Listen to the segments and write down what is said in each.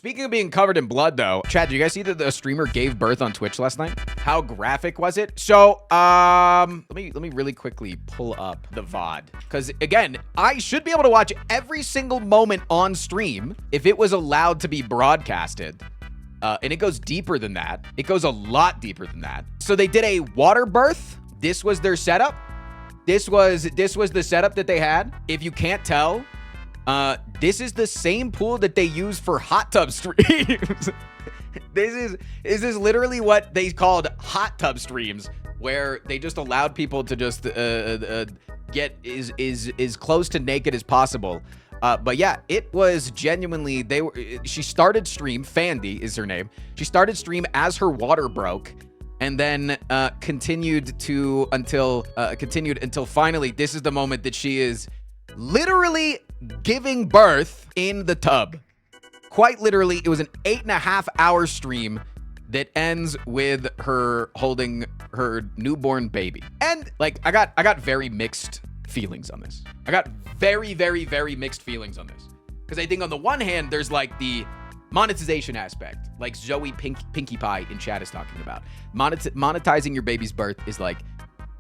Speaking of being covered in blood, though, Chad, did you guys see that the streamer gave birth on Twitch last night? How graphic was it? So, let me really quickly pull up the VOD. Because, again, I should be able to watch every single moment on stream if it was allowed to be broadcasted. And it goes deeper than that. It goes a lot deeper than that. So they did a water birth. This was their setup. This was the setup that they had. If you can't tell, this is the same pool that they use for hot tub streams. This is literally what they called hot tub streams, where they just allowed people to just get as close to naked as possible. But yeah, it was genuinely, she started stream, Fandy is her name. She started stream as her water broke, and then continued until finally, this is the moment that she is literally giving birth in the tub. Quite literally, it was an 8.5-hour stream that ends with her holding her newborn baby. And like, I got very mixed feelings on this. I got very, very, very mixed feelings on this. Because I think on the one hand, there's like the monetization aspect, like Zoe Pinkie Pie in chat is talking about. Monetizing your baby's birth is like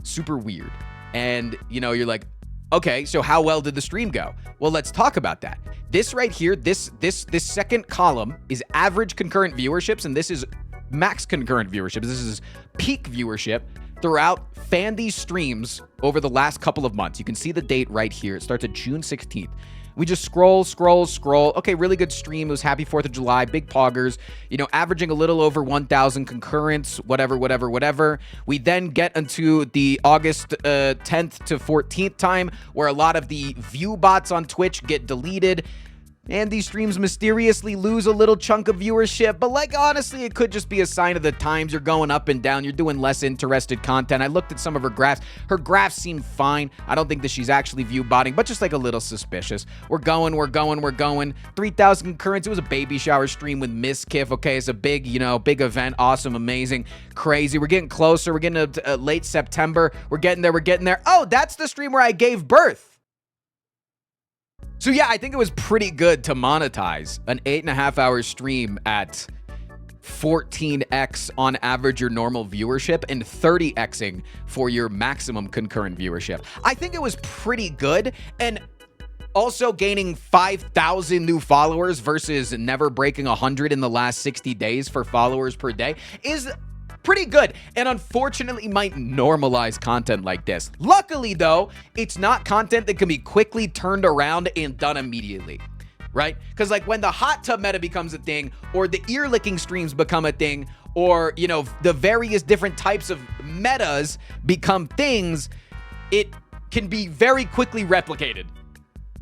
super weird. And you know, you're like, okay, so how well did the stream go? Well, let's talk about that. This right here, this second column is average concurrent viewerships, and this is max concurrent viewerships. This is peak viewership throughout Fandy's streams over the last couple of months. You can see the date right here. It starts at June 16th. We just scroll. Okay, really good stream. It was happy 4th of July, big poggers, you know, averaging a little over 1,000 concurrents, whatever. We then get into the August 10th to 14th time, where a lot of the view bots on Twitch get deleted. And these streams mysteriously lose a little chunk of viewership. But like, honestly, it could just be a sign of the times. You're going up and down. You're doing less interested content. I looked at some of her graphs. Her graphs seem fine. I don't think that she's actually view botting, but just like a little suspicious. We're going. 3,000 concurrents. It was a baby shower stream with Miss Kiff. Okay, it's a big, you know, big event. Awesome, amazing, crazy. We're getting closer. We're getting to late September. We're getting there. Oh, that's the stream where I gave birth. So yeah, I think it was pretty good to monetize an 8.5-hour stream at 14x on average your normal viewership and 30xing for your maximum concurrent viewership. I think it was pretty good, and also gaining 5,000 new followers versus never breaking 100 in the last 60 days for followers per day is pretty good, and unfortunately might normalize content like this. Luckily, though, it's not content that can be quickly turned around and done immediately, right? Because like when the hot tub meta becomes a thing, or the ear licking streams become a thing, or, you know, the various different types of metas become things, it can be very quickly replicated.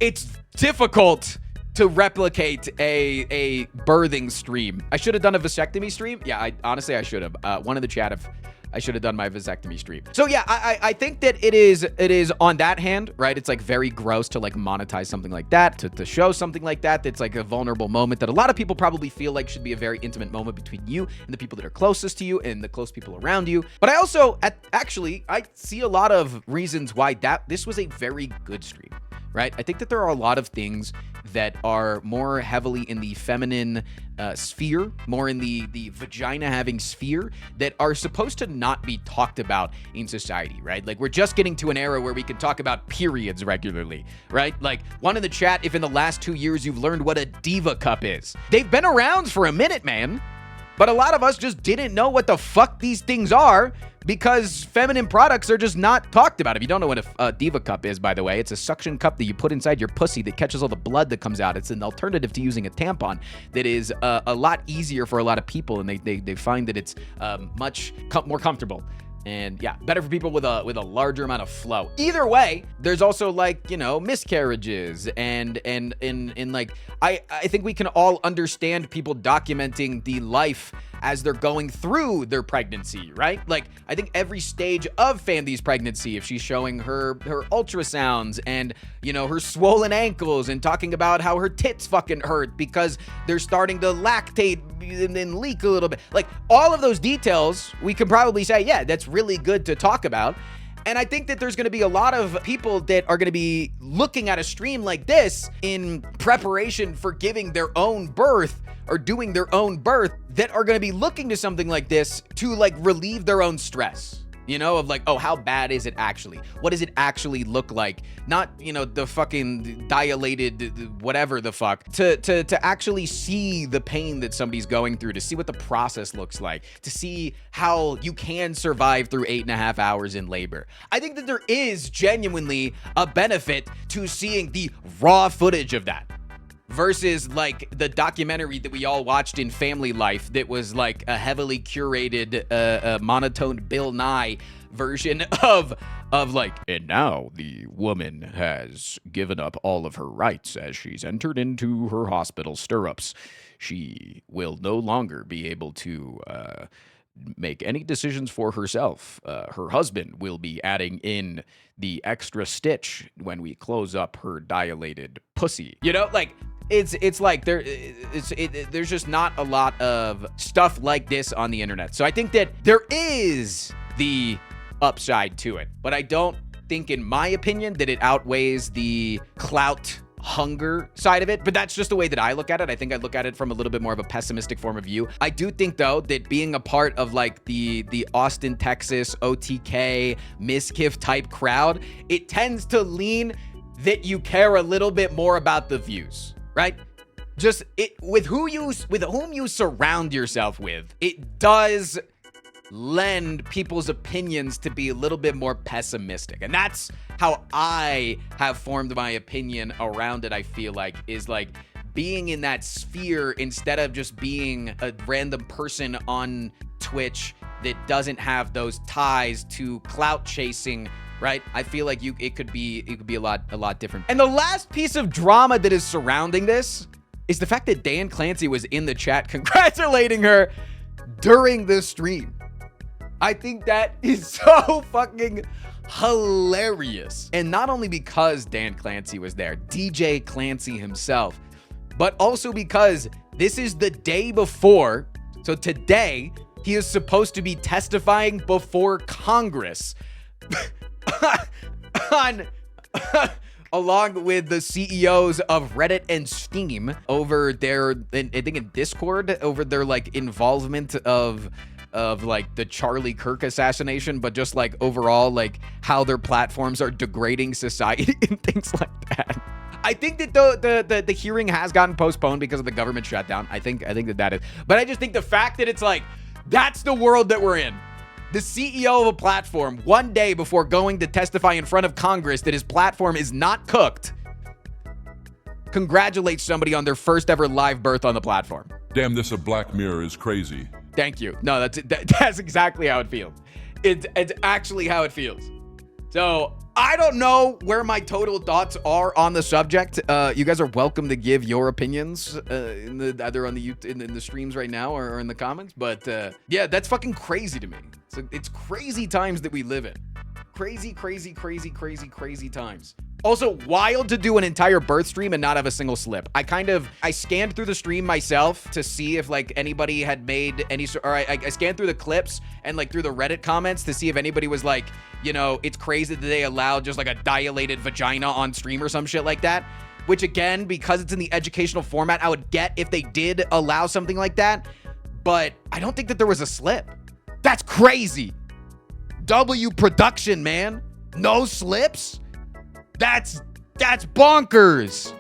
It's difficult to replicate a birthing stream. I should have done a vasectomy stream. Yeah, honestly, I should have. One in the chat, I should have done my vasectomy stream. So yeah, I think that it is on that hand, right? It's like very gross to like monetize something like that, to show something like that. That's like a vulnerable moment that a lot of people probably feel like should be a very intimate moment between you and the people that are closest to you and the close people around you. But I also, I see a lot of reasons why this was a very good stream, right? I think that there are a lot of things that are more heavily in the feminine sphere, more in the vagina-having sphere, that are supposed to not be talked about in society, right? Like, we're just getting to an era where we can talk about periods regularly, right? Like, one in the chat, if in the last 2 years you've learned what a diva cup is. They've been around for a minute, man. But a lot of us just didn't know what the fuck these things are because feminine products are just not talked about. If you don't know what a diva cup is, by the way, it's a suction cup that you put inside your pussy that catches all the blood that comes out. It's an alternative to using a tampon that is a lot easier for a lot of people, and they find that it's much more comfortable. And yeah, better for people with a larger amount of flow. Either way, there's also like, you know, miscarriages and like, I think we can all understand people documenting the life as they're going through their pregnancy, right? Like, I think every stage of Fandy's pregnancy, if she's showing her ultrasounds and, you know, her swollen ankles and talking about how her tits fucking hurt because they're starting to lactate and leak a little bit. Like, all of those details, we can probably say, yeah, that's really good to talk about. And I think that there's going to be a lot of people that are going to be looking at a stream like this in preparation for giving their own birth, are doing their own birth that are going to be looking to something like this to like relieve their own stress. You know, of like, oh, how bad is it actually? What does it actually look like? Not, you know, the fucking dilated whatever the fuck. To actually see the pain that somebody's going through, to see what the process looks like, to see how you can survive through 8.5 hours in labor. I think that there is genuinely a benefit to seeing the raw footage of that. Versus like the documentary that we all watched in Family Life that was like a heavily curated, monotone Bill Nye version of like, and now the woman has given up all of her rights as she's entered into her hospital stirrups. She will no longer be able to make any decisions for herself. Her husband will be adding in the extra stitch when we close up her dilated pussy. You know, like, it's like there's just not a lot of stuff like this on the internet. So I think that there is the upside to it, but I don't think, in my opinion, that it outweighs the clout hunger side of it. But that's just the way that I look at it. I think I look at it from a little bit more of a pessimistic form of view. I do think, though, that being a part of like the Austin, Texas, OTK, Miskiff type crowd, it tends to lean that you care a little bit more about the views. Right? Just with whom you surround yourself with, it does lend people's opinions to be a little bit more pessimistic. And that's how I have formed my opinion around it, I feel like, is like being in that sphere instead of just being a random person on Twitch that doesn't have those ties to clout chasing. Right? I feel like it could be a lot different. And the last piece of drama that is surrounding this is the fact that Dan Clancy was in the chat congratulating her during the stream. I think that is so fucking hilarious. And not only because Dan Clancy was there, DJ Clancy himself, but also because this is the day before. So today, he is supposed to be testifying before Congress. Along with the CEOs of Reddit and Steam over their, I think in Discord, over their like involvement of like the Charlie Kirk assassination, but just like overall like how their platforms are degrading society and things like that. I think that the hearing has gotten postponed because of the government shutdown. I think that is, but I just think the fact that it's like that's the world that we're in. The CEO of a platform, one day before going to testify in front of Congress that his platform is not cooked, congratulates somebody on their first ever live birth on the platform. Damn, this a Black Mirror is crazy. Thank you. No, that's exactly how it feels. It's actually how it feels. So I don't know where my total thoughts are on the subject. You guys are welcome to give your opinions either on the in the streams right now or in the comments. But yeah, that's fucking crazy to me. So it's crazy times that we live in. Crazy times. Also, wild to do an entire birth stream and not have a single slip. I scanned through the stream myself to see if like anybody had made any, or I scanned through the clips and like through the Reddit comments to see if anybody was like, you know, it's crazy that they allowed just like a dilated vagina on stream or some shit like that. Which again, because it's in the educational format, I would get if they did allow something like that. But I don't think that there was a slip. That's crazy. W production, man. No slips? That's bonkers.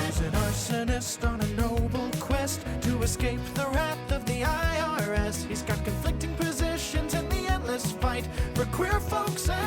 He's an arsonist on a noble quest to escape the wrath of the IRS. He's got conflicting positions in the endless fight for queer folks and